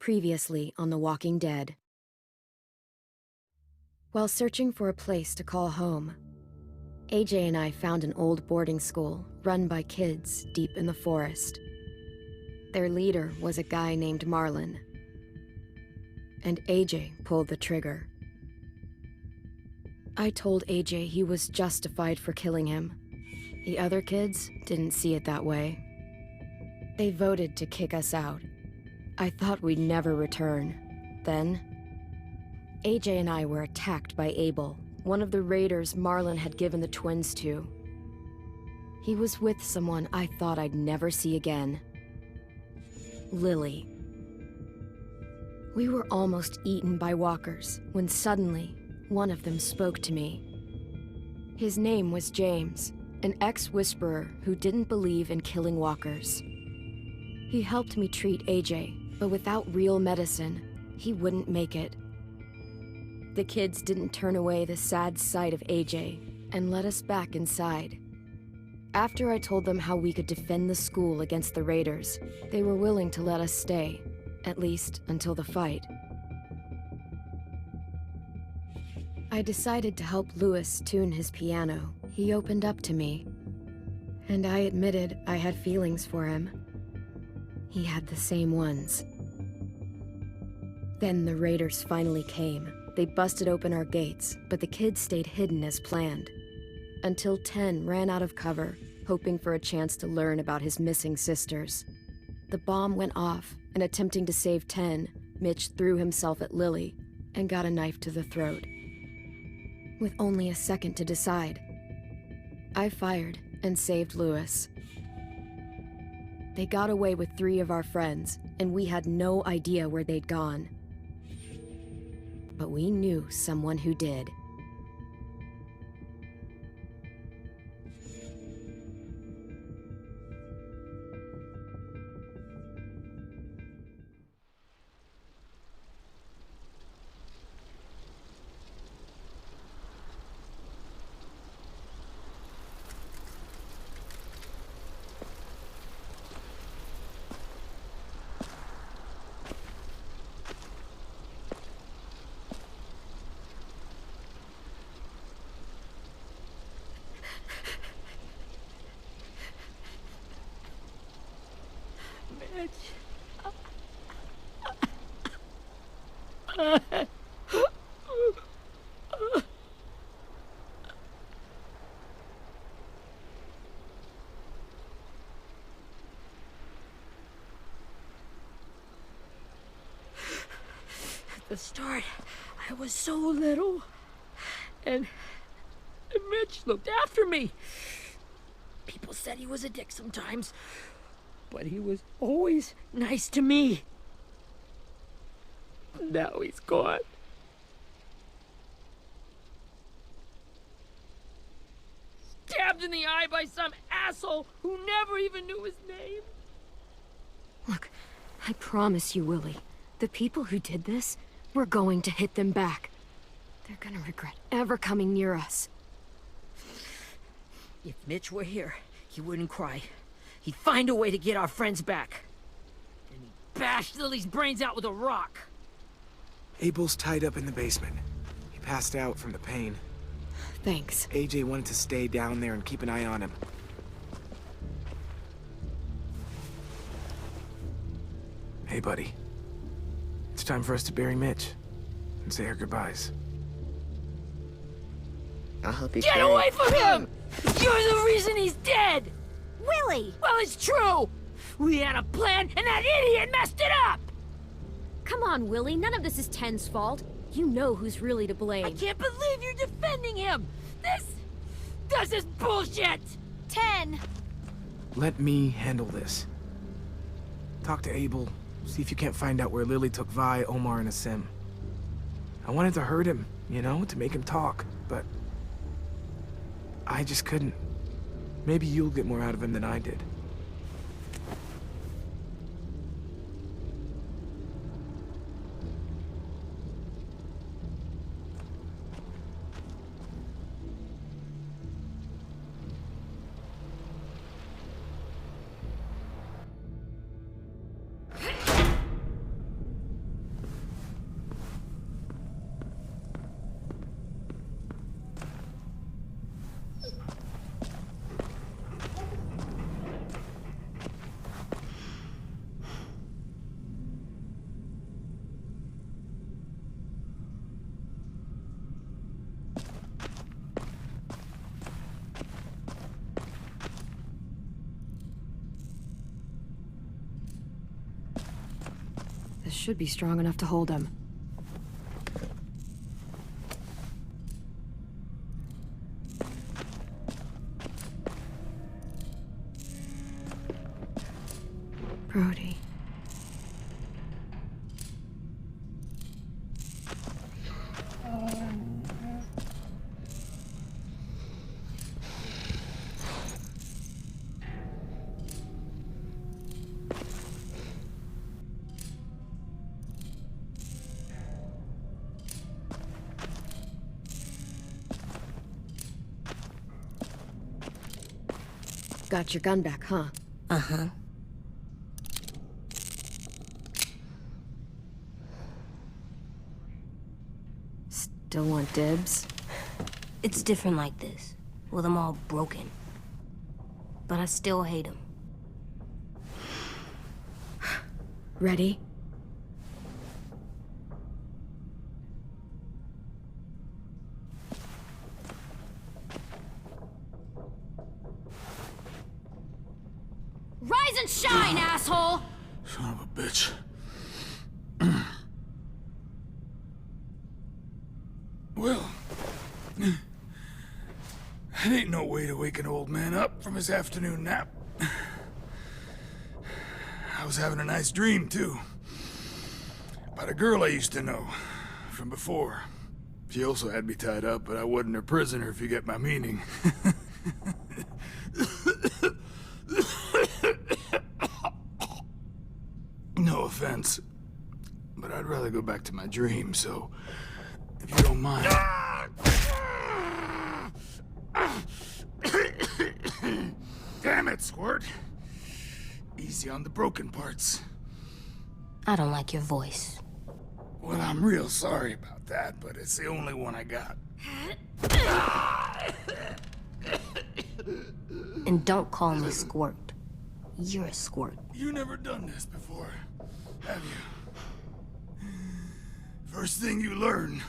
Previously on The Walking Dead. While searching for a place to call home, AJ and I found an old boarding school run by kids deep in the forest. Their leader was a guy named Marlon, and AJ pulled the trigger. I told AJ he was justified for killing him. The other kids didn't see it that way. They voted to kick us out. I thought we'd never return. Then, AJ and I were attacked by Abel, one of the raiders Marlon had given the twins to. He was with someone I thought I'd never see again. Lily. We were almost eaten by walkers when suddenly one of them spoke to me. His name was James, an ex-whisperer who didn't believe in killing walkers. He helped me treat AJ, but without real medicine, he wouldn't make it. The kids didn't turn away the sad sight of AJ and let us back inside. After I told them how we could defend the school against the raiders, they were willing to let us stay, at least until the fight. I decided to help Louis tune his piano. He opened up to me, and I admitted I had feelings for him. He had the same ones. Then the raiders finally came. They busted open our gates, but the kids stayed hidden as planned. Until 10 ran out of cover, hoping for a chance to learn about his missing sisters. The bomb went off, and attempting to save 10, Mitch threw himself at Lily and got a knife to the throat. With only a second to decide, I fired and saved Louis. They got away with 3 of our friends, and we had no idea where they'd gone. But we knew someone who did. At the start, I was so little, and Mitch looked after me. People said he was a dick sometimes, but he was always nice to me. Now he's gone. Stabbed in the eye by some asshole who never even knew his name. Look, I promise you, Willie, the people who did this, we're going to hit them back. They're gonna regret ever coming near us. If Mitch were here, he wouldn't cry. He'd find a way to get our friends back. Then he'd bash Lily's brains out with a rock. Abel's tied up in the basement. He passed out from the pain. Thanks. AJ wanted to stay down there and keep an eye on him. Hey, buddy. It's time for us to bury Mitch and say our goodbyes. I'll help you Get carry away from him! You're the reason he's dead! Willie! Well, it's true! We had a plan, and that idiot messed it up! Come on, Willie. None of this is Ten's fault. You know who's really to blame. I can't believe you're defending him! This is bullshit! 10! Let me handle this. Talk to Abel. See if you can't find out where Lily took Vi, Omar, and Asim. I wanted to hurt him, you know, to make him talk, but I just couldn't. Maybe you'll get more out of him than I did. This should be strong enough to hold him. Brody. Got your gun back, huh? Uh-huh. Still want dibs? It's different like this, with them all broken. But I still hate them. Ready? Rise and shine, asshole! Son of a bitch. Well, that ain't no way to wake an old man up from his afternoon nap. I was having a nice dream, too. About a girl I used to know from before. She also had me tied up, but I wasn't her prisoner, if you get my meaning. No offense, but I'd rather go back to my dream, so if you don't mind. Damn it, Squirt. Easy on the broken parts. I don't like your voice. Well, I'm real sorry about that, but it's the only one I got. And don't call me Squirt. You're a squirt. You never done this before, have you? First thing you learn,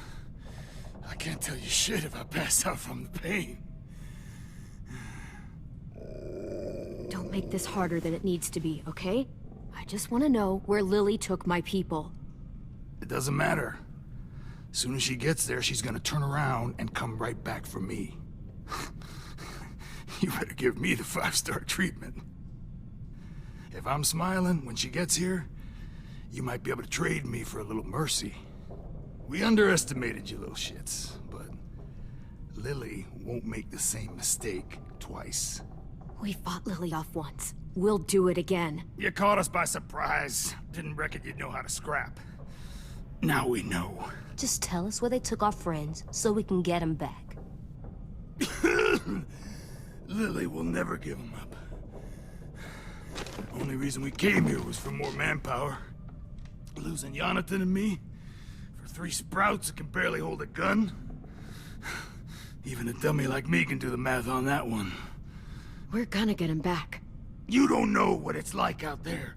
I can't tell you shit if I pass out from the pain. Don't make this harder than it needs to be, okay? I just want to know where Lily took my people. It doesn't matter. As soon as she gets there, she's gonna turn around and come right back for me. You better give me the 5-star treatment. If I'm smiling when she gets here, you might be able to trade me for a little mercy. We underestimated you little shits, but Lily won't make the same mistake twice. We fought Lily off once. We'll do it again. You caught us by surprise. Didn't reckon you'd know how to scrap. Now we know. Just tell us where they took our friends so we can get them back. Lily will never give them up. Only reason we came here was for more manpower. Losing Jonathan and me for 3 sprouts that can barely hold a gun. Even a dummy like me can do the math on that one. We're gonna get him back. You don't know what it's like out there.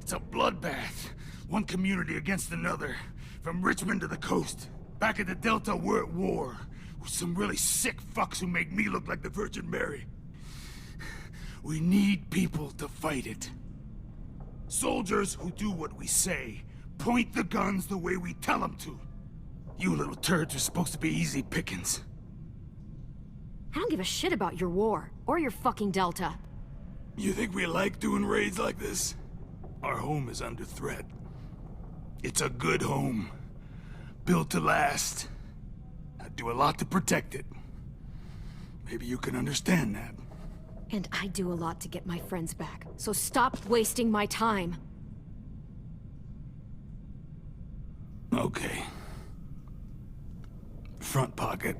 It's a bloodbath. One community against another. From Richmond to the coast. Back at the Delta, we're at war. With some really sick fucks who make me look like the Virgin Mary. We need people to fight it. Soldiers who do what we say. Point the guns the way we tell them to. You little turds are supposed to be easy pickings. I don't give a shit about your war, or your fucking Delta. You think we like doing raids like this? Our home is under threat. It's a good home. Built to last. I'd do a lot to protect it. Maybe you can understand that. And I do a lot to get my friends back, so stop wasting my time. Okay. Front pocket.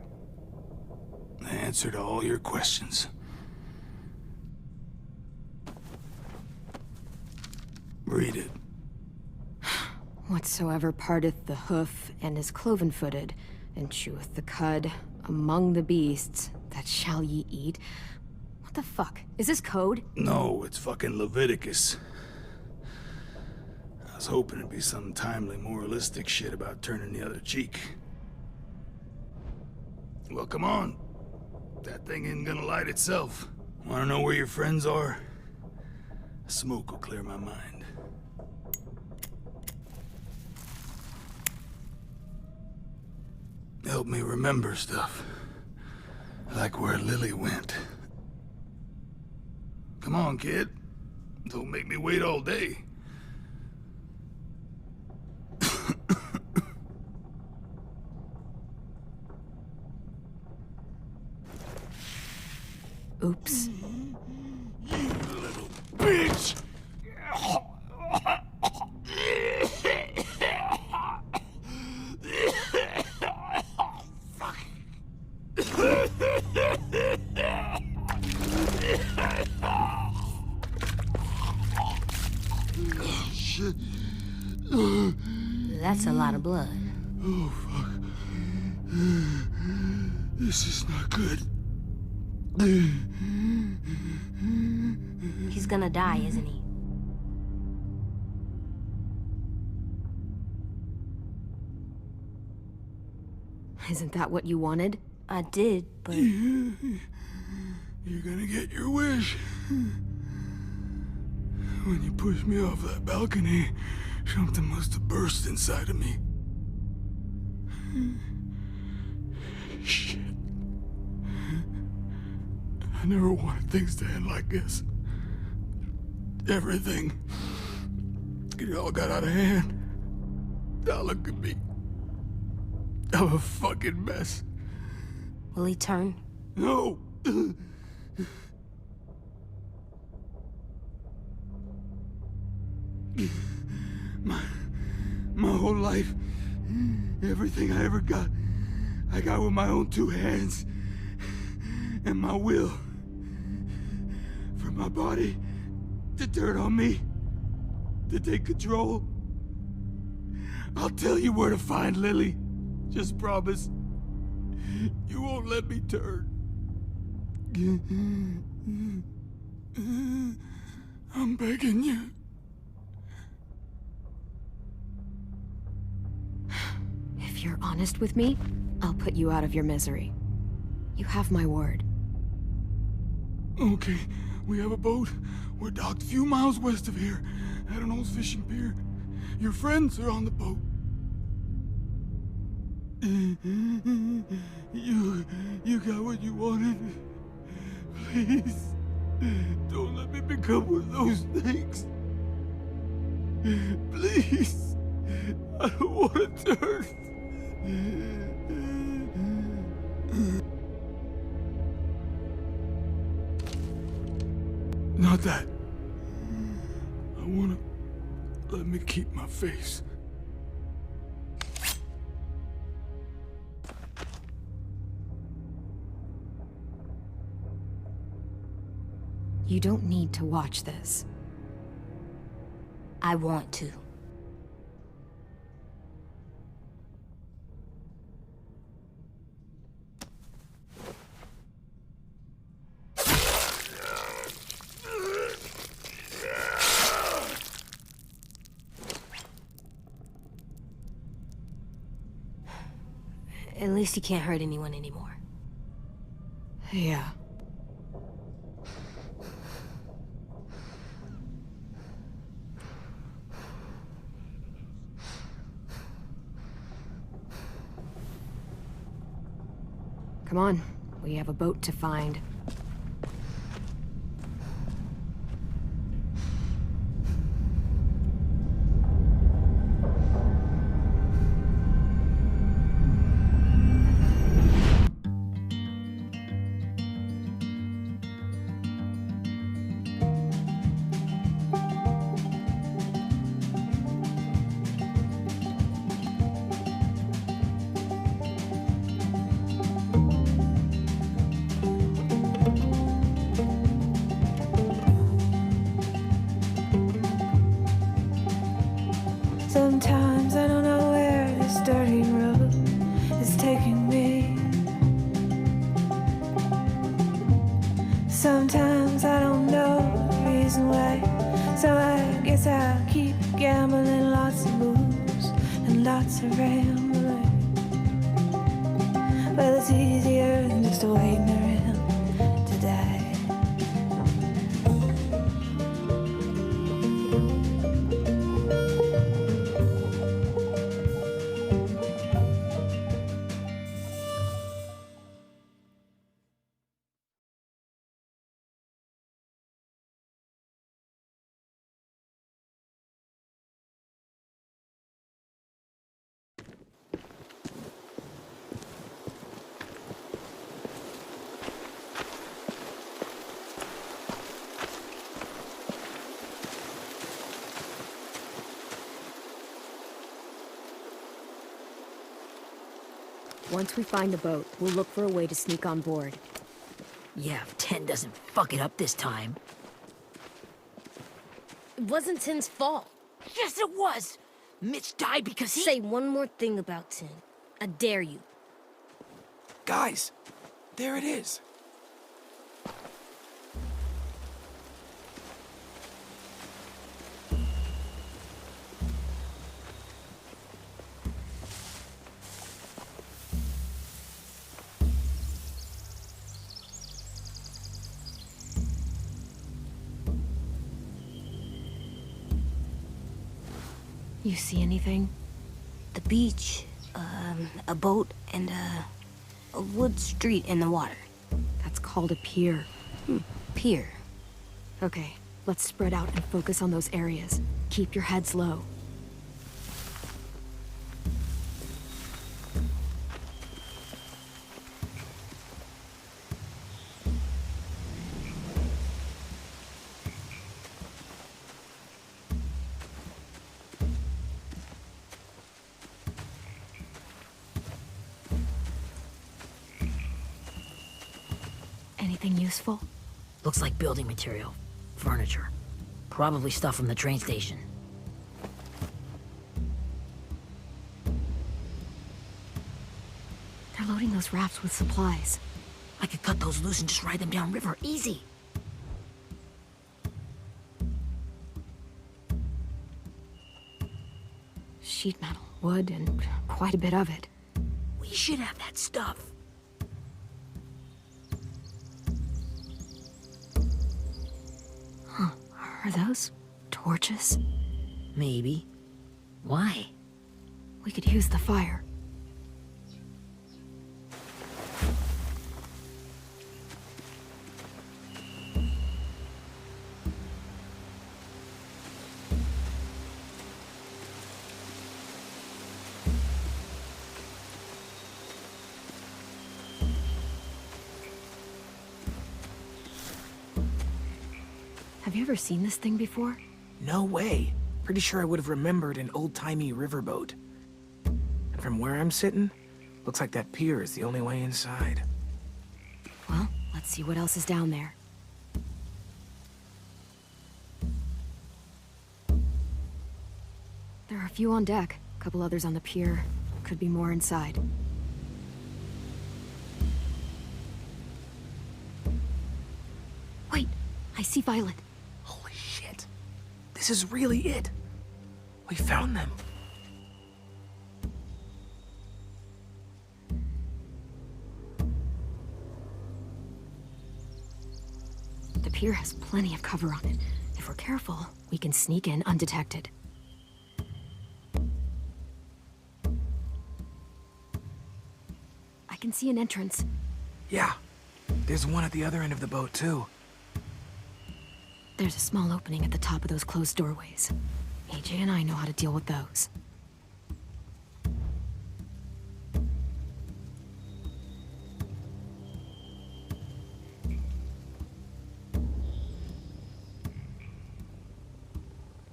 The answer to all your questions. Read it. Whatsoever parteth the hoof and is cloven-footed, and cheweth the cud among the beasts, that shall ye eat. What the fuck? Is this code? No, it's fucking Leviticus. I was hoping it'd be some timely, moralistic shit about turning the other cheek. Well, come on. That thing ain't gonna light itself. Wanna know where your friends are? Smoke will clear my mind. help me remember stuff. Like where Lily went. Come on, kid. Don't make me wait all day. Oops. You little bitch! Fuck. Oh, shit. That's a lot of blood. Oh, fuck. This is not good. He's gonna die, isn't he? Isn't that what you wanted? I did, but You're gonna get your wish. When you pushed me off that balcony, something must have burst inside of me. Shit. I never wanted things to end like this. Everything. It all got out of hand. Now look at me. I'm a fucking mess. will he turn? No! My whole life, everything I ever got, I got with my own two hands and my will. For my body to turn on me, to take control. I'll tell you where to find Lily. Just promise you won't let me turn. I'm begging you. If you're honest with me, I'll put you out of your misery. You have my word. Okay, we have a boat. We're docked a few miles west of here, at an old fishing pier. Your friends are on the boat. You got what you wanted. Please, don't let me become one of those things. Please, I don't want to turn. Not that. I wanna let me keep my face. You don't need to watch this. I want to. At least he can't hurt anyone anymore. Yeah. Come on, we have a boat to find. Sometimes I don't know where this dirty road is taking me. Sometimes I don't know the reason why, so I guess I'll keep gambling, lots of moves and lots of rambling. Well, it's easier than just waiting around to die. Once we find the boat, we'll look for a way to sneak on board. Yeah, if 10 doesn't fuck it up this time. It wasn't Tin's fault. Yes, it was! Mitch died because he— Say one more thing about Tin. I dare you. Guys, there it is. You see anything? The beach, a boat, and a wood street in the water. That's called a pier. Pier. Okay, let's spread out and focus on those areas. Keep your heads low. Anything useful? Looks like building material. Furniture. Probably stuff from the train station. They're loading those rafts with supplies. I could cut those loose and just ride them downriver. Easy. Sheet metal, wood, and quite a bit of it. We should have that stuff. Are those torches? Maybe. Why? We could use the fire. Have you ever seen this thing before? No way. Pretty sure I would have remembered an old-timey riverboat. And from where I'm sitting, looks like that pier is the only way inside. Well, let's see what else is down there. There are a few on deck, a couple others on the pier. Could be more inside. Wait, I see Violet. Holy shit. This is really it. We found them. The pier has plenty of cover on it. If we're careful, we can sneak in undetected. I can see an entrance. Yeah. There's one at the other end of the boat, too. There's a small opening at the top of those closed doorways. AJ and I know how to deal with those.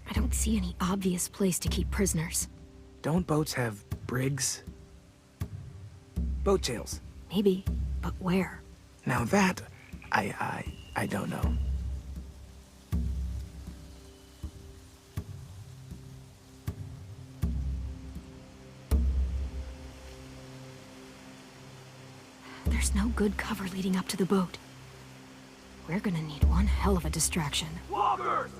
I don't see any obvious place to keep prisoners. Don't boats have brigs? Boat jails. Maybe, but where? Now that, I don't know. There's no good cover leading up to the boat. We're gonna need one hell of a distraction. Walkers!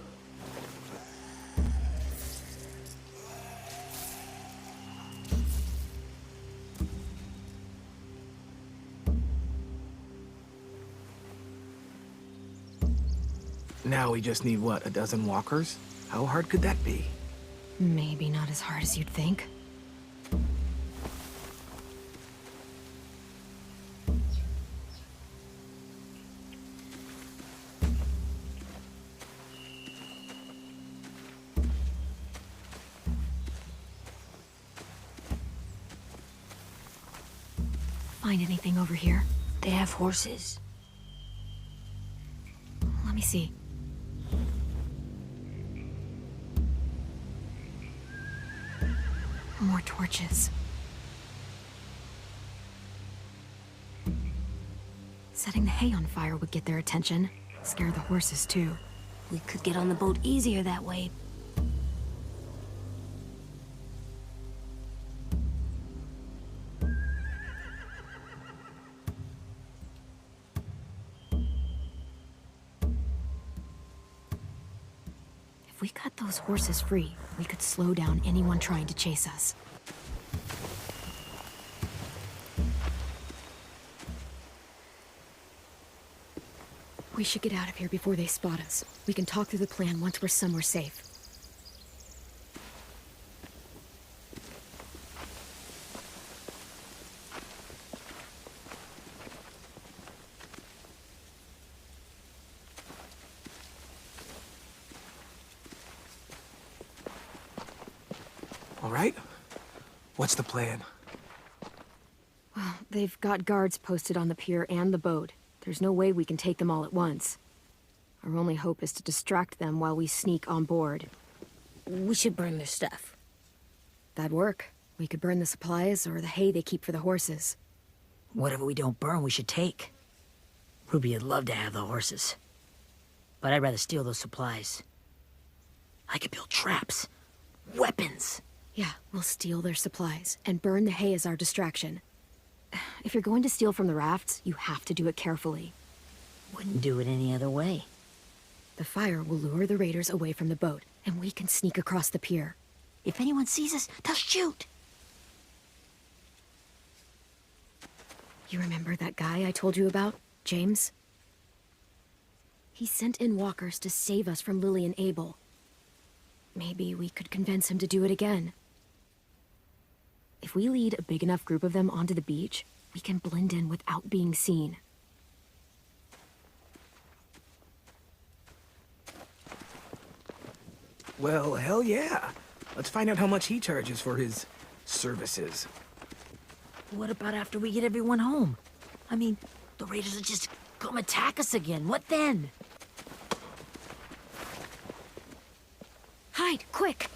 Now we just need, what, a dozen walkers? How hard could that be? Maybe not as hard as you'd think. Find anything over here? They have horses. Let me see. More torches. Setting the hay on fire would get their attention. Scare the horses, too. We could get on the boat easier that way. If we cut those horses free, we could slow down anyone trying to chase us. We should get out of here before they spot us. We can talk through the plan once we're somewhere safe. All right? What's the plan? Well, they've got guards posted on the pier and the boat. There's no way we can take them all at once. Our only hope is to distract them while we sneak on board. We should burn their stuff. That'd work. We could burn the supplies or the hay they keep for the horses. Whatever we don't burn, we should take. Ruby would love to have the horses. But I'd rather steal those supplies. I could build traps. Weapons. Yeah, we'll steal their supplies and burn the hay as our distraction. If you're going to steal from the rafts, you have to do it carefully. Wouldn't do it any other way. The fire will lure the raiders away from the boat, and we can sneak across the pier. If anyone sees us, they'll shoot. You remember that guy I told you about, James? He sent in walkers to save us from Lily and Abel. Maybe we could convince him to do it again. If we lead a big enough group of them onto the beach, we can blend in without being seen. Well, hell yeah. Let's find out how much he charges for his services. What about after we get everyone home? I mean, the raiders will just come attack us again. What then? Hide, quick!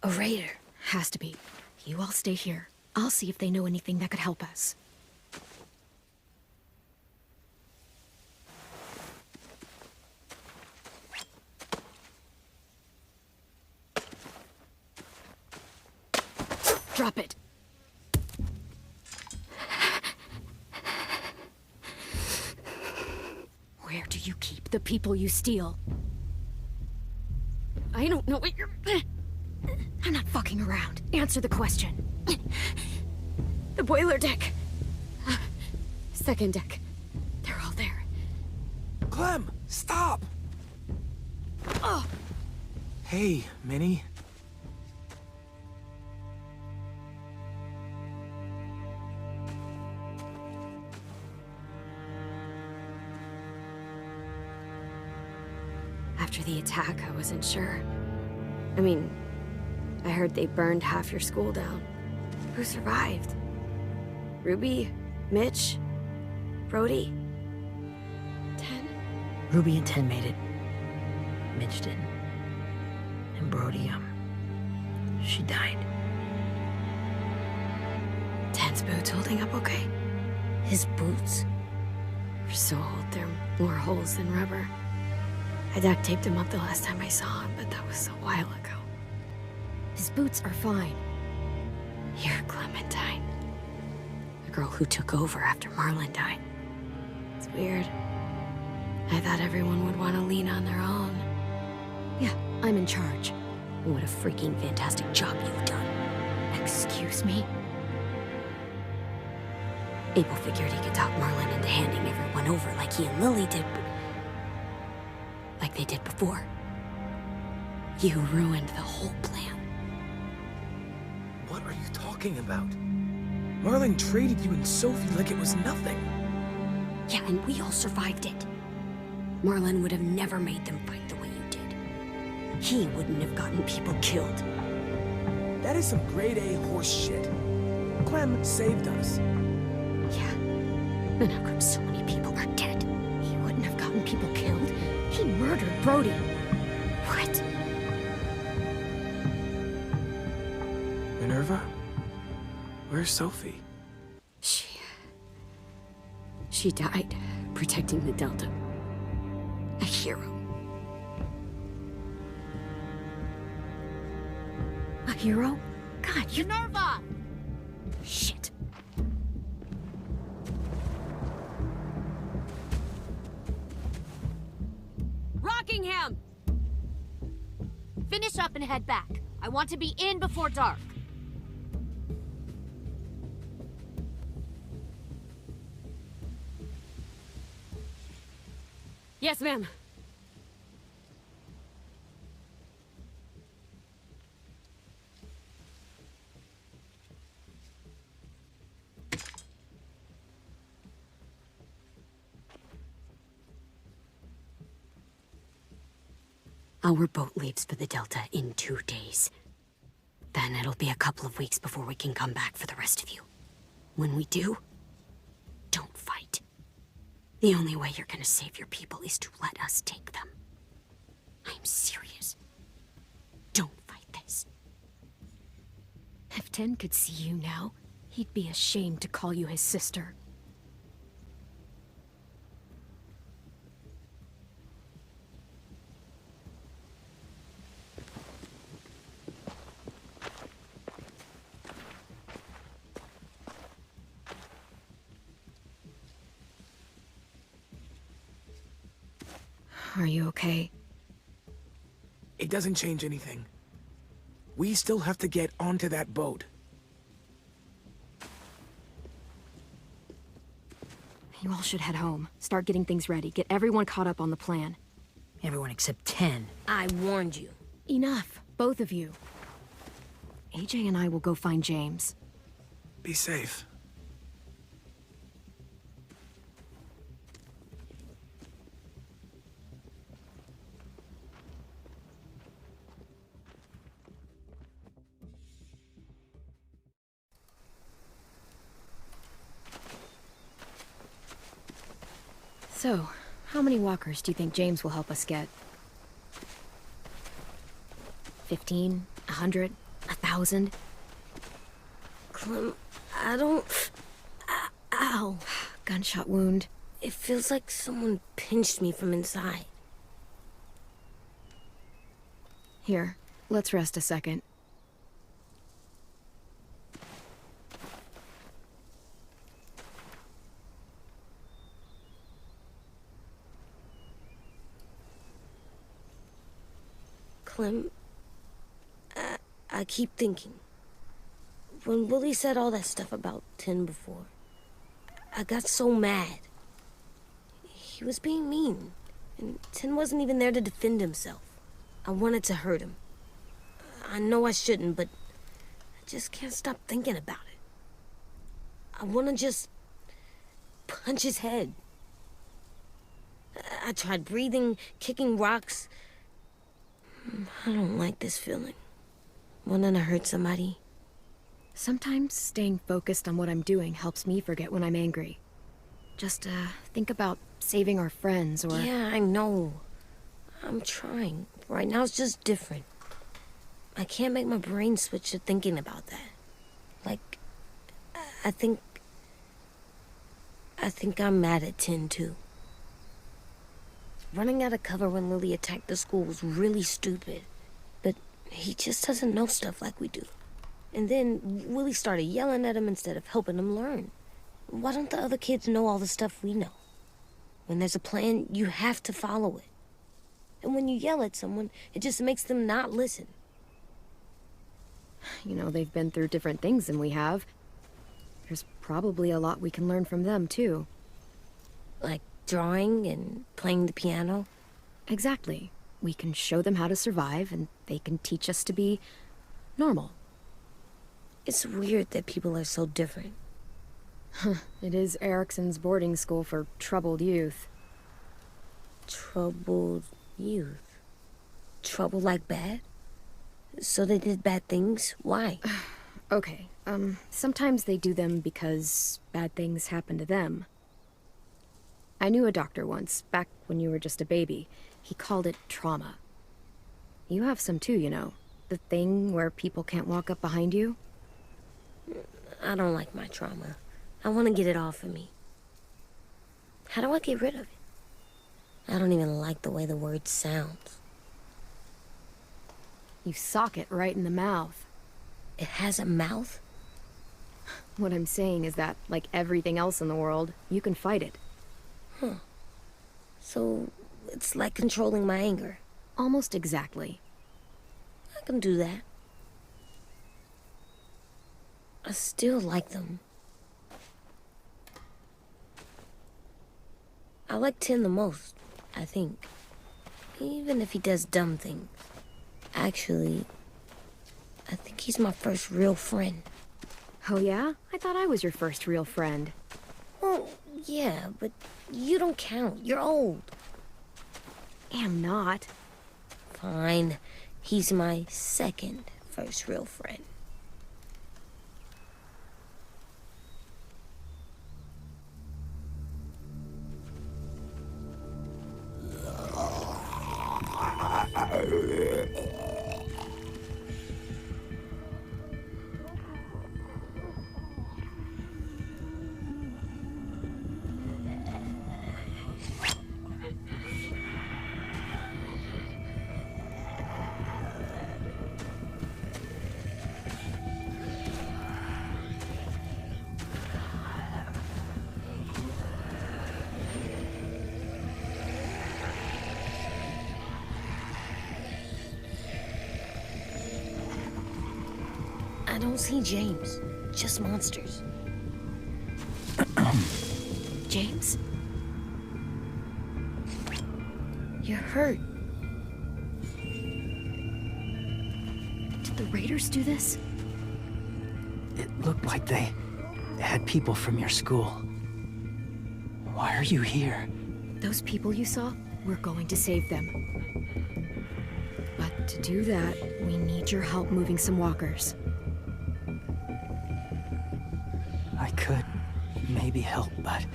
A raider. Has to be. You all stay here. I'll see if they know anything that could help us. Drop it. Where do you keep the people you steal? I don't know what you're... I'm not fucking around. Answer the question. The boiler deck. Second deck. They're all there. Clem, stop! Oh! Hey, Minnie. After the attack, I wasn't sure. I mean, I heard they burned half your school down. Who survived? Ruby? Mitch? Brody? Ten? Ruby and Ten made it. Mitch didn't. And Brody, she died. Ten's boots holding up okay? His boots? They're so old, they're more holes than rubber. I duct taped him up the last time I saw him, but that was a while ago. His boots are fine. You're Clementine. The girl who took over after Marlon died. It's weird. I thought everyone would want to lean on their own. Yeah, I'm in charge. What a freaking fantastic job you've done. Excuse me? Abel figured he could talk Marlon into handing everyone over like he and Lily did, but... like they did before. You ruined the whole plan. What are you talking about? Marlon traded you and Sophie like it was nothing. Yeah, and we all survived it. Marlon would have never made them fight the way you did. He wouldn't have gotten people killed. That is some grade A horse shit. Clem saved us. Yeah, Then how come so many people are dead? He wouldn't have gotten people killed. He murdered Brody. What? Minerva? Where's Sophie? She died protecting the Delta. A hero. A hero? God, you... Minerva! Shit. Rockingham! Finish up and head back. I want to be in before dark. Yes, ma'am. Our boat leaves for the Delta in 2 days. Then it'll be a couple of weeks before we can come back for the rest of you. When we do, don't fight. The only way you're gonna save your people is to let us take them. I'm serious. Don't fight this. If Ten could see you now, he'd be ashamed to call you his sister. Are you okay? It doesn't change anything. We still have to get onto that boat. You all should head home. Start getting things ready. Get everyone caught up on the plan. Everyone except 10. I warned you. Enough, both of you. AJ and I will go find James. Be safe. So, how many walkers do you think James will help us get? 15? 100? 1,000? Clem, I don't... Ow. Gunshot wound. It feels like someone pinched me from inside. Here, let's rest a second. Clem, I keep thinking. When Willie said all that stuff about 10 before, I got so mad. He was being mean, and 10 wasn't even there to defend himself. I wanted to hurt him. I know I shouldn't, but I just can't stop thinking about it. I want to just punch his head. I tried breathing, kicking rocks. I don't like this feeling. Wanting to hurt somebody. Sometimes staying focused on what I'm doing helps me forget when I'm angry. Just, think about saving our friends or... Yeah, I know. I'm trying. Right now it's just different. I can't make my brain switch to thinking about that. Like, I think I'm mad at 10 too. Running out of cover when Lily attacked the school was really stupid. But he just doesn't know stuff like we do. And then Willie started yelling at him instead of helping him learn. Why don't the other kids know all the stuff we know? When there's a plan, you have to follow it. And when you yell at someone, it just makes them not listen. You know, they've been through different things than we have. There's probably a lot we can learn from them, too. Like drawing and playing the piano. Exactly. We can show them how to survive, and they can teach us to be normal. It's weird that people are so different. It is Erickson's boarding school for troubled youth. Troubled youth? Trouble like bad? So they did bad things? Why? Okay, sometimes they do them because bad things happen to them. I knew a doctor once, back when you were just a baby. He called it trauma. You have some too, you know. The thing where people can't walk up behind you. I don't like my trauma. I want to get it off of me. How do I get rid of it? I don't even like the way the word sounds. You sock it right in the mouth. It has a mouth? What I'm saying is that, like everything else in the world, you can fight it. Huh. So, it's like controlling my anger. Almost exactly. I can do that. I still like them. I like Tin the most, I think. Even if he does dumb things. Actually, I think he's my first real friend. Oh yeah? I thought I was your first real friend. Well, yeah, but you don't count. You're old. Am not. Fine. He's my second first real friend. I don't see James, just monsters. James? You're hurt. Did the raiders do this? It looked like they had people from your school. Why are you here? Those people you saw, we're going to save them. But to do that, we need your help moving some walkers. I could maybe help, but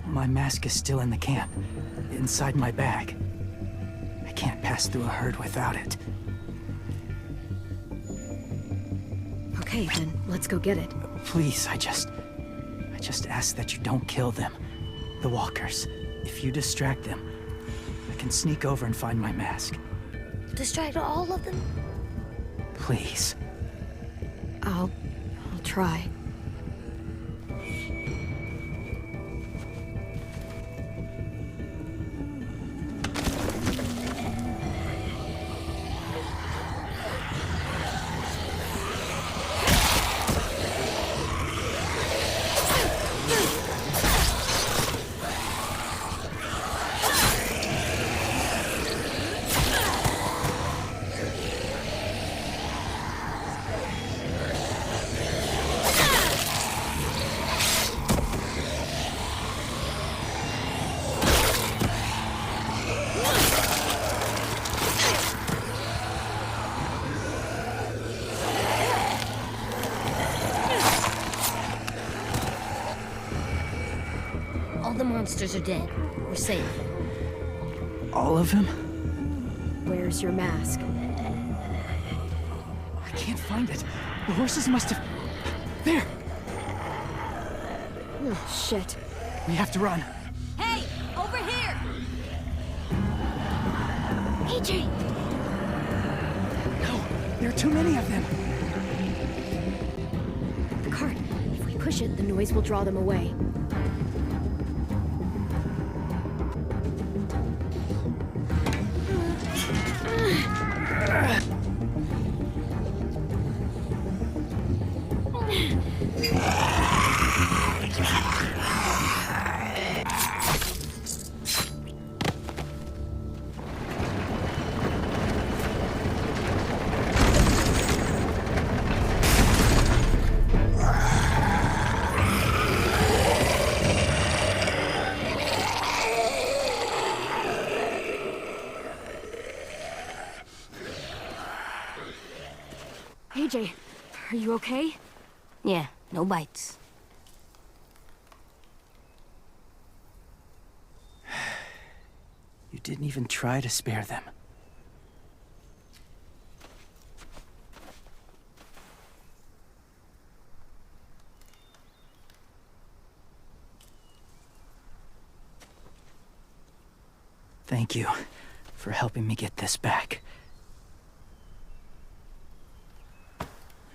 my mask is still in the camp, inside my bag. I can't pass through a herd without it. Okay, then let's go get it. Please, I just ask that you don't kill them. The walkers. If you distract them, I can sneak over and find my mask. Distract all of them? Please. I'll try. All the monsters are dead. We're safe. All of them? Where's your mask? I can't find it. The horses must have... There! Oh, shit. We have to run. Hey, over here! AJ! No, there are too many of them. The cart. If we push it, the noise will draw them away. AJ, are you okay? Yeah, no bites. didn't even try to spare them. Thank you for helping me get this back.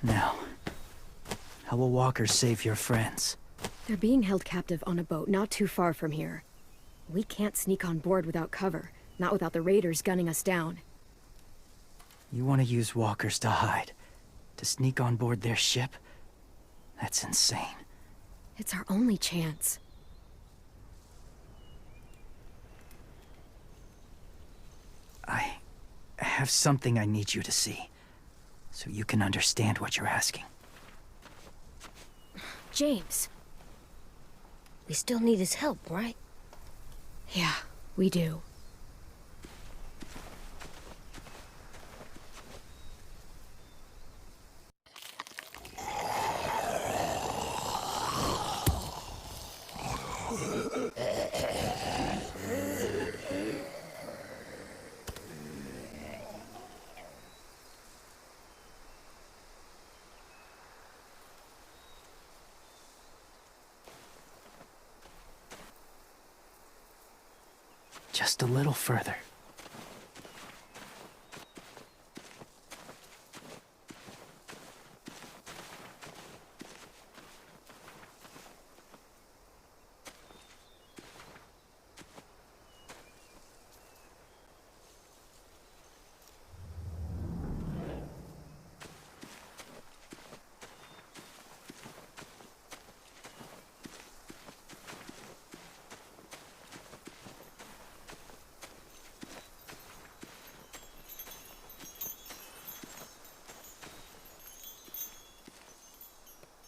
Now, how will walkers save your friends? They're being held captive on a boat not too far from here. We can't sneak on board without cover, not without the raiders gunning us down. You want to use walkers to hide? To sneak on board their ship? That's insane. It's our only chance. I have something I need you to see, so you can understand what you're asking. James. We still need his help, right? Yeah, we do. Just a little further.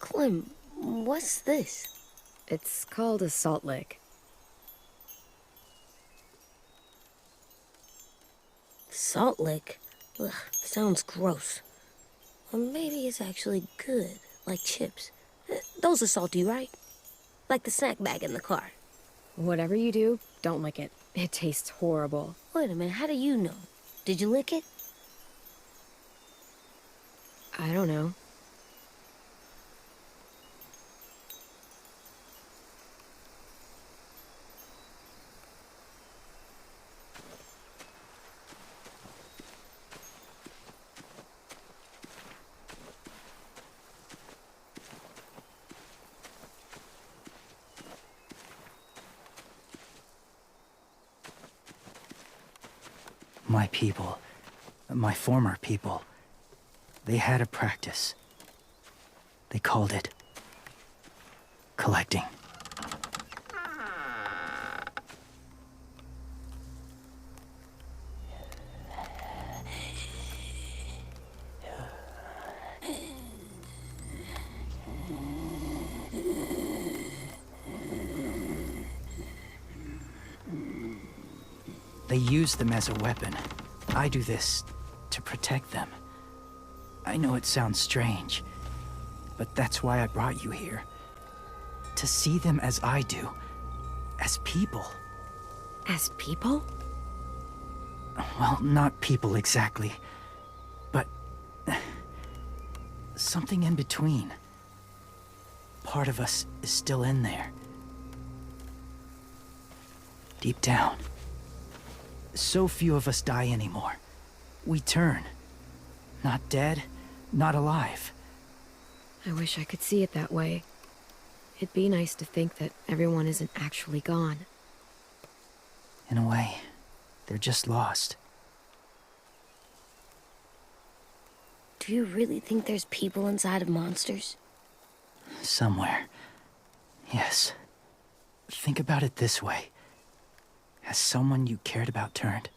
Clem, what's this? It's called a salt lick. Salt lick? Ugh, sounds gross. Or maybe it's actually good, like chips. Those are salty, right? Like the snack bag in the car. Whatever you do, don't lick it. It tastes horrible. Wait a minute, how do you know? Did you lick it? I don't know. My people, my former people, they had a practice. They called it collecting. They use them as a weapon. I do this to protect them. I know it sounds strange, but that's why I brought you here. To see them as I do, as people. As people? Well, not people exactly, but something in between. Part of us is still in there. Deep down. So few of us die anymore. We turn. Not dead, not alive. I wish I could see it that way. It'd be nice to think that everyone isn't actually gone. In a way, they're just lost. Do you really think there's people inside of monsters? Somewhere. Yes. Think about it this way. Has someone you cared about turned?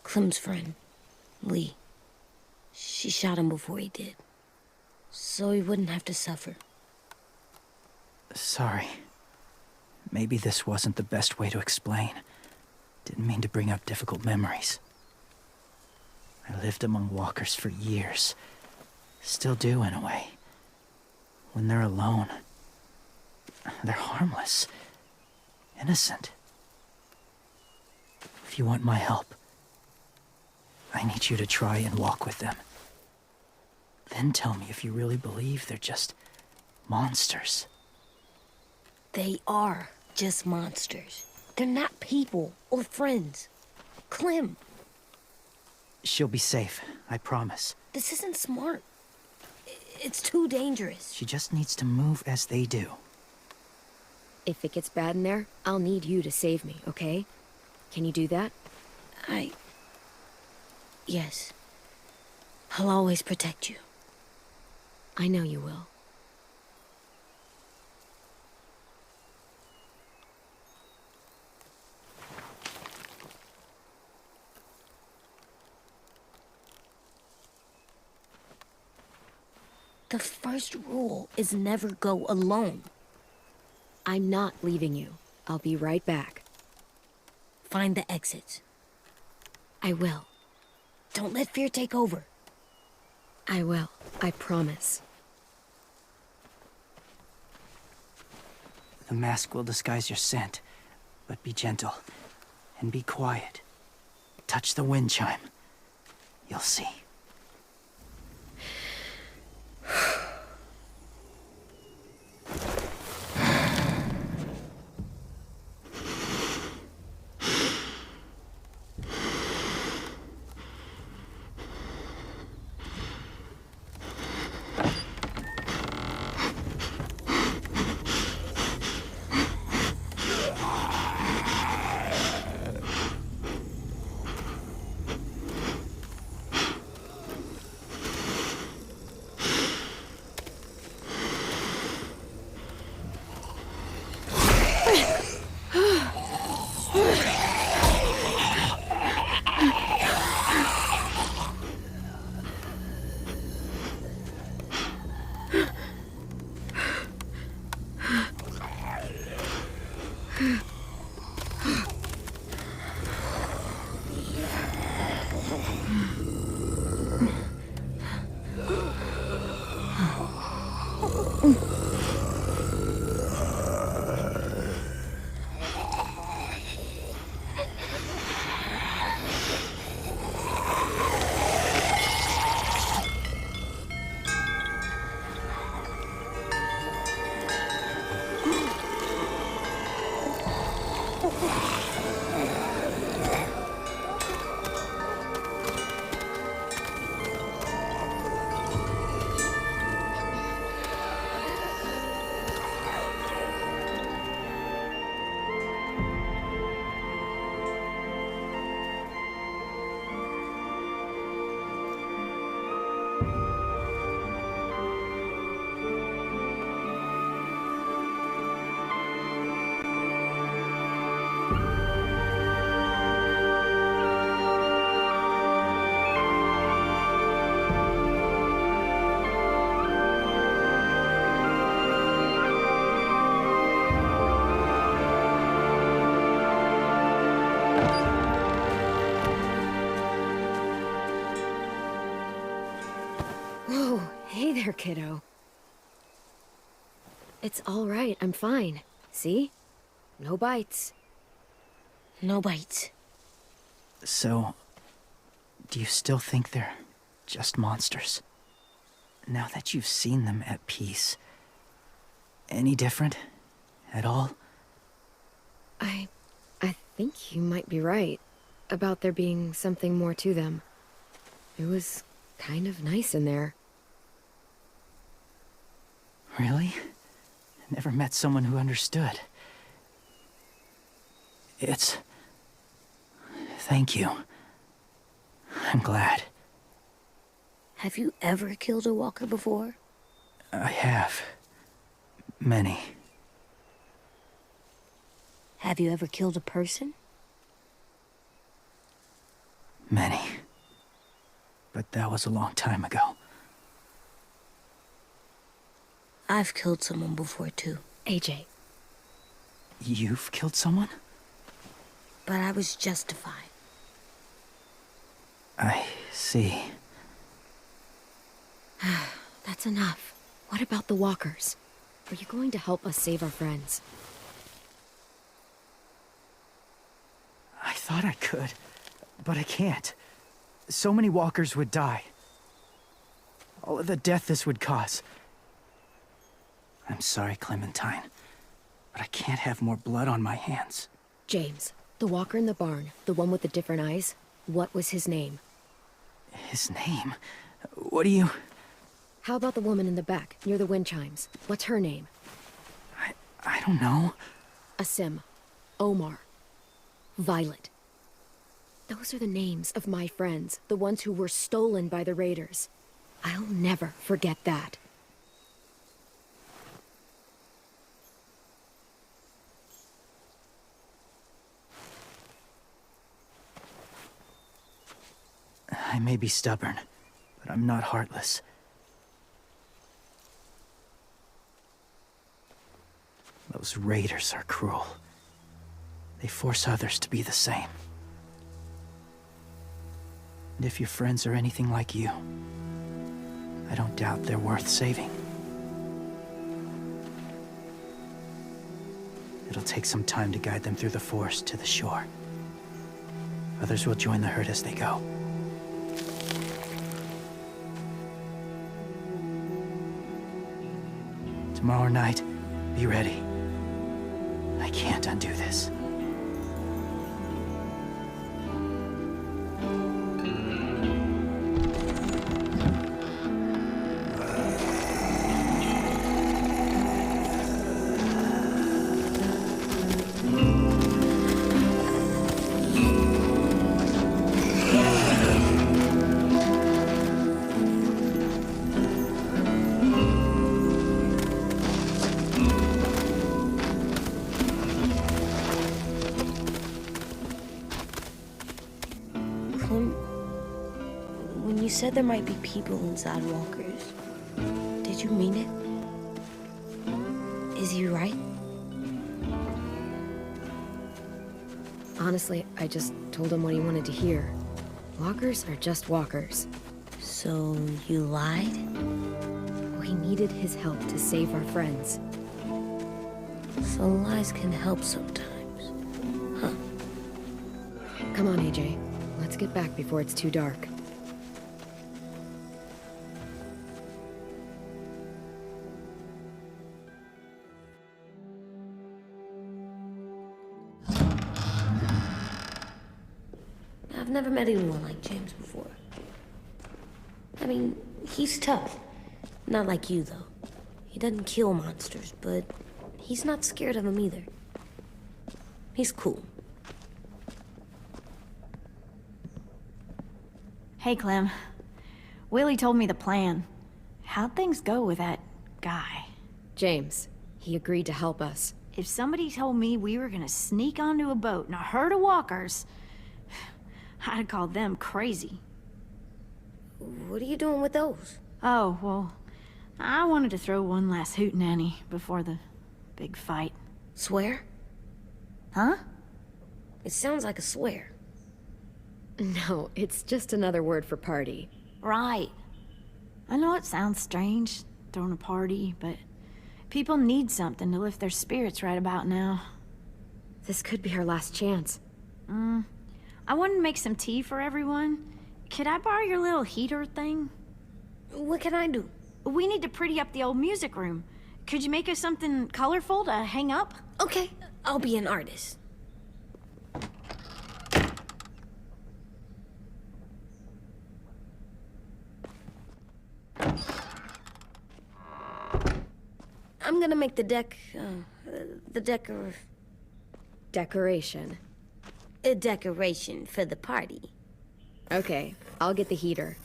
Clem's friend, Lee. She shot him before he did. So he wouldn't have to suffer. Sorry. Maybe this wasn't the best way to explain. Didn't mean to bring up difficult memories. I lived among walkers for years. Still do, in a way. When they're alone, they're harmless. innocent. If you want my help, I need you to try and walk with them. Then tell me if you really believe they're just monsters. They are just monsters. They're not people or friends. Clem, She'll be safe, I promise. this isn't smart. It's too dangerous. She just needs to move as they do. If it gets bad in there, I'll need you to save me, okay? Can you do that? Yes. I'll always protect you. I know you will. The first rule is never go alone. I'm not leaving you. I'll be right back. Find the exits. I will. Don't let fear take over. I will. I promise. The mask will disguise your scent, but be gentle and be quiet. Touch the wind chime. You'll see. Whoa, hey there, kiddo. It's all right, I'm fine. See? No bites. No bites. So, do you still think they're just monsters? Now that you've seen them at peace, any different at all? I think you might be right about there being something more to them. It was kind of nice in there. Really? Never met someone who understood. Thank you. I'm glad. Have you ever killed a walker before? I have. Many. Have you ever killed a person? Many. But that was a long time ago. I've killed someone before, too. AJ. You've killed someone? But I was justified. I see. That's enough. What about the walkers? Are you going to help us save our friends? thought I could, but I can't. So many walkers would die. All of the death this would cause. I'm sorry, Clementine, but I can't have more blood on my hands. James, the walker in the barn, the one with the different eyes, what was his name? His name? What do you... How about the woman in the back, near the wind chimes? What's her name? I don't know. Asim, Omar, Violet. Those are the names of my friends, the ones who were stolen by the raiders. I'll never forget that. I may be stubborn, but I'm not heartless. Those raiders are cruel. They force others to be the same. And if your friends are anything like you, I don't doubt they're worth saving. It'll take some time to guide them through the forest to the shore. Others will join the herd as they go. Tomorrow night, be ready. I can't undo this. When you said there might be people inside walkers, did you mean it? Is he right? Honestly, I just told him what he wanted to hear. Walkers are just walkers. So you lied? We needed his help to save our friends. So lies can help sometimes, huh? Come on, AJ. Let's get back before it's too dark. I've never met anyone like James before. I mean, he's tough. Not like you, though. He doesn't kill monsters, but he's not scared of them either. He's cool. Hey, Clem. Willie told me the plan. How'd things go with that guy? James, he agreed to help us. If somebody told me we were gonna sneak onto a boat in a herd of walkers, I'd call them crazy. What are you doing with those? Oh, well, I wanted to throw one last hootenanny before the big fight. Swear? Huh? It sounds like a swear. No, it's just another word for party. Right. I know it sounds strange, throwing a party, but people need something to lift their spirits right about now. This could be our last chance. I wanted to make some tea for everyone. Could I borrow your little heater thing? What can I do? We need to pretty up the old music room. Could you make us something colorful to hang up? Okay, I'll be an artist. I'm gonna make the Decoration. a decoration for the party. Okay, I'll get the heater.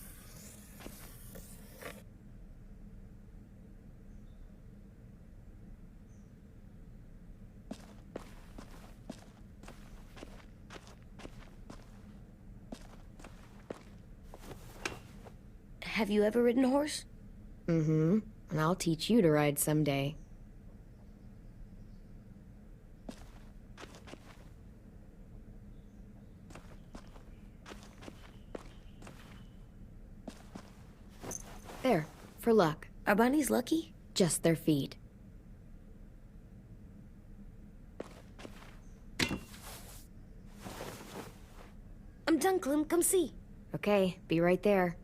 Have you ever ridden a horse? Mm-hmm. And I'll teach you to ride someday. There, for luck. Are bunnies lucky? Just their feet. on, Clem, come see. Okay, be right there.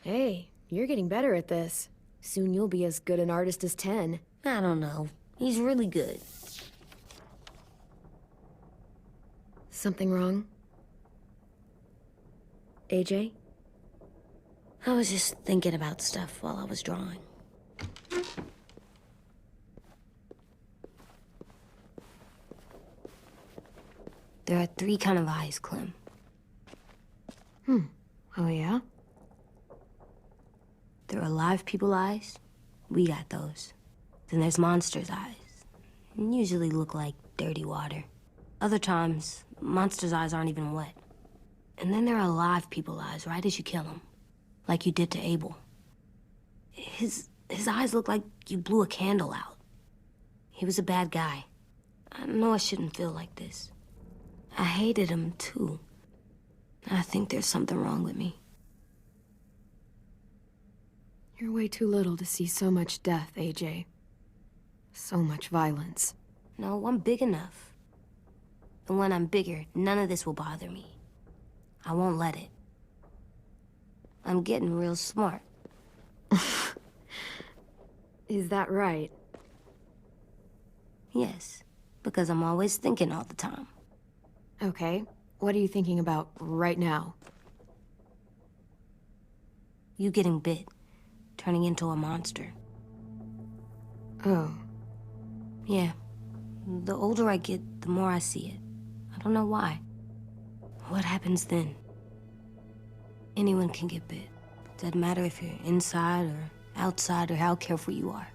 Hey, you're getting better at this. Soon you'll be as good an artist as 10. I don't know. He's really good. Something wrong? AJ? I was just thinking about stuff while I was drawing. There are 3 kind of eyes, Clem. Oh yeah? There are live people eyes. We got those. Then there's monsters' eyes. Usually look like dirty water. Other times, monsters' eyes aren't even wet. And then there are live people eyes right as you kill them. Like you did to Abel. His eyes look like you blew a candle out. He was a bad guy. I know I shouldn't feel like this. I hated him, too. I think there's something wrong with me. You're way too little to see so much death, AJ. So much violence. No, I'm big enough. And when I'm bigger, none of this will bother me. I won't let it. I'm getting real smart. Is that right? Yes, because I'm always thinking all the time. Okay, what are you thinking about right now? You getting bit, turning into a monster. Oh. Yeah. The older I get, the more I see it. I don't know why. What happens then? Anyone can get bit. Doesn't matter if you're inside or outside or how careful you are.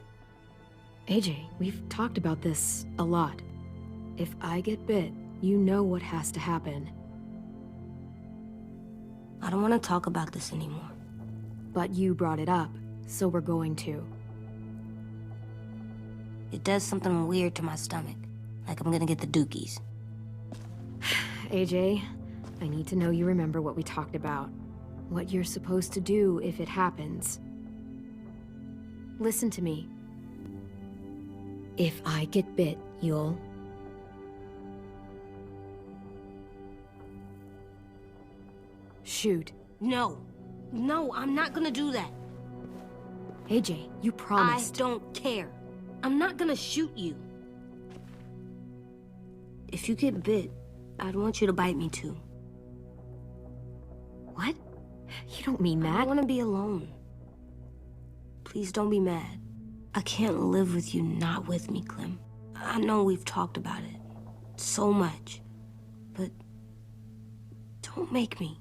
AJ, we've talked about this a lot. If I get bit, you know what has to happen. I don't want to talk about this anymore. But you brought it up, so we're going to. It does something weird to my stomach. Like I'm gonna get the dookies. AJ, I need to know you remember what we talked about. What you're supposed to do if it happens. Listen to me. If I get bit, you'll... shoot. No. No, I'm not gonna do that. AJ, you promised. I don't care. I'm not gonna shoot you. If you get bit, I'd want you to bite me too. What? You don't mean I that. want to be alone. Please don't be mad. I can't live with you not with me, Clem. I know we've talked about it so much, but don't make me.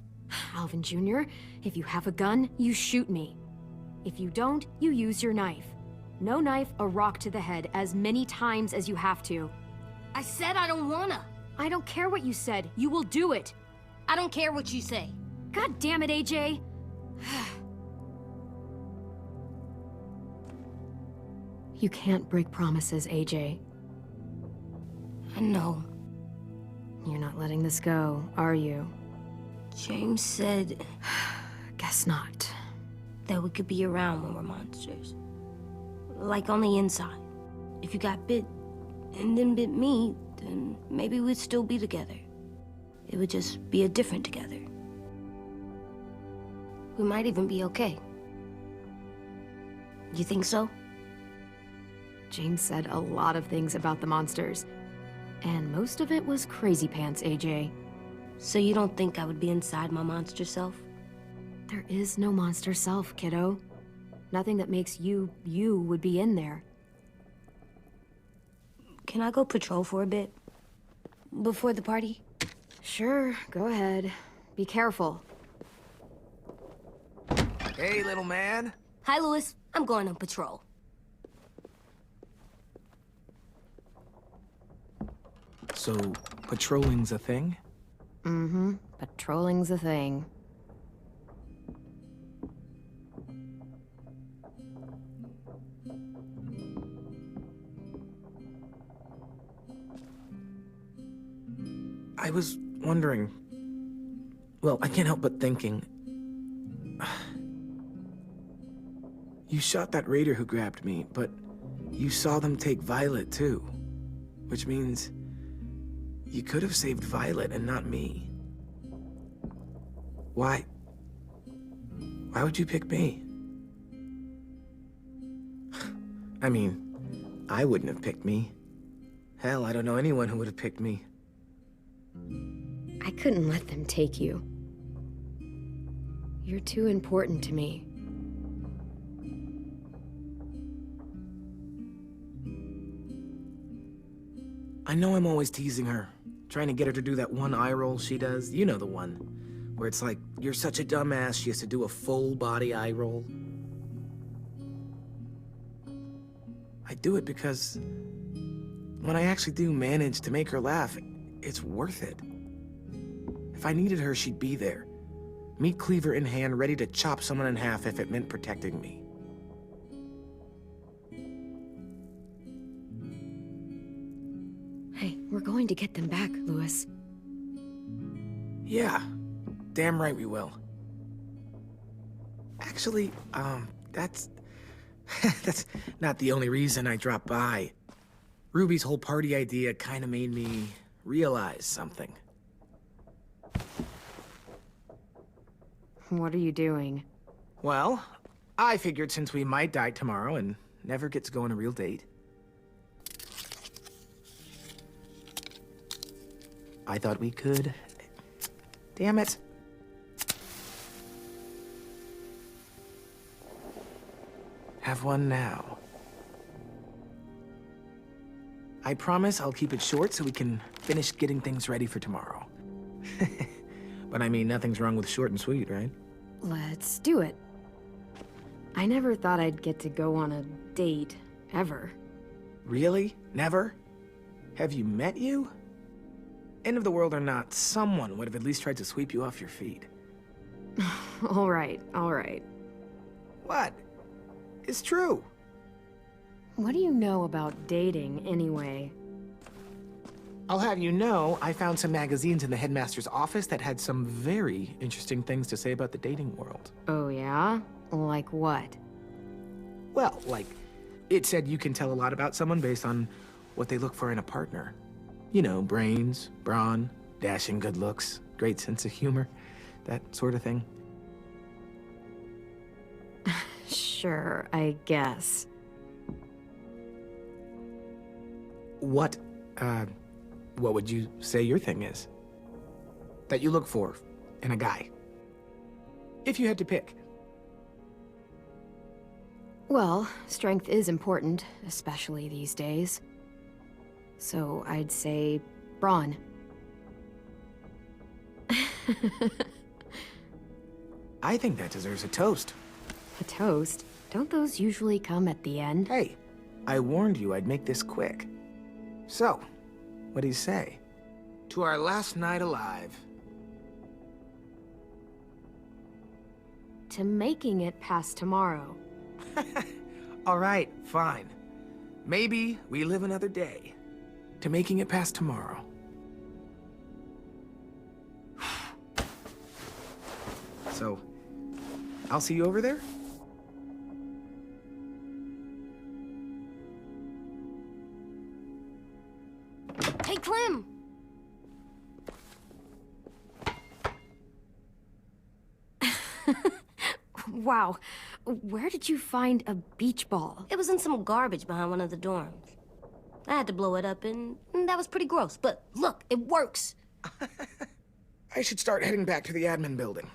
Alvin Jr., if you have a gun, you shoot me. If you don't, you use your knife. No knife, a rock to the head as many times as you have to. I said I don't wanna. I don't care what you said. You will do it. I don't care what you say. God damn it, AJ. You can't break promises, AJ. I know. You're not letting this go, are you? James said Guess not. that we could be around when we're monsters. Like on the inside. If you got bit and then bit me, then maybe we'd still be together. It would just be a different together. We might even be okay. You think so? James said a lot of things about the monsters. And most of it was crazy pants, AJ. So you don't think I would be inside my monster self? There is no monster self, kiddo. Nothing that makes you, you would be in there. Can I go patrol for a bit? Before the party? Sure, go ahead. Be careful. Hey, little man. Hi, Louis. I'm going on patrol. So, patrolling's a thing? Mm-hmm. Patrolling's a thing. I was wondering... Well, I can't help but thinking... You shot that raider who grabbed me, but You saw them take Violet, too. Which means you could have saved Violet and not me. Why? Why would you pick me? I mean, I wouldn't have picked me. Hell, I don't know anyone who would have picked me. I couldn't let them take you. You're too important to me. I know I'm always teasing her, trying to get her to do that one eye roll she does. You know the one, where it's like, you're such a dumbass, she has to do a full body eye roll. I do it because when I actually do manage to make her laugh, it's worth it. If I needed her, she'd be there. Meat cleaver in hand, ready to chop someone in half if it meant protecting me. Hey, we're going to get them back, Louis. Yeah, damn right we will. Actually, that's not the only reason I dropped by. Ruby's whole party idea kind of made me realize something. What are you doing? Well, I figured since we might die tomorrow and never get to go on a real date, I thought we could... Damn it. Have one now. I promise I'll keep it short so we can finish getting things ready for tomorrow. But I mean, nothing's wrong with short and sweet, right? Let's do it. I never thought I'd get to go on a date, ever. Really? Never? Have you met you? End of the world or not, someone would have at least tried to sweep you off your feet. All right, all right. What? It's true. What do you know about dating, anyway? I'll have you know, I found some magazines in the headmaster's office that had some very interesting things to say about the dating world. Oh, yeah? Like what? Well, like, it said you can tell a lot about someone based on what they look for in a partner. You know, brains, brawn, dashing good looks, great sense of humor, that sort of thing. Sure, I guess. What would you say your thing is? That you look for in a guy? If you had to pick. Well, strength is important, especially these days. So I'd say brawn. I think that deserves a toast. A toast? Don't those usually come at the end? Hey, I warned you I'd make this quick. So, what do you say? To our last night alive. To making it past tomorrow. All right, fine. Maybe we live another day. To making it past tomorrow. So, I'll see you over there? Hey, Clem! Wow, where did you find a beach ball? It was in some garbage behind one of the dorms. I had to blow it up, and that was pretty gross. But look, it works. I should start heading back to the admin building.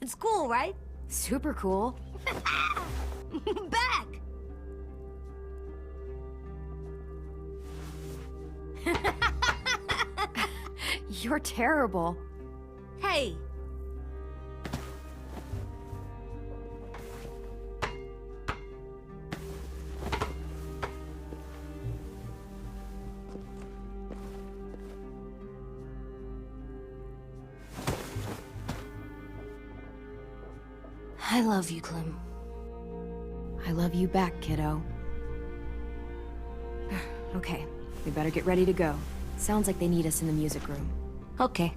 It's cool, right? Super cool. Back! You're terrible. Hey! I love you, Clem. I love you back, kiddo. Okay, we better get ready to go. Sounds like they need us in the music room. Okay.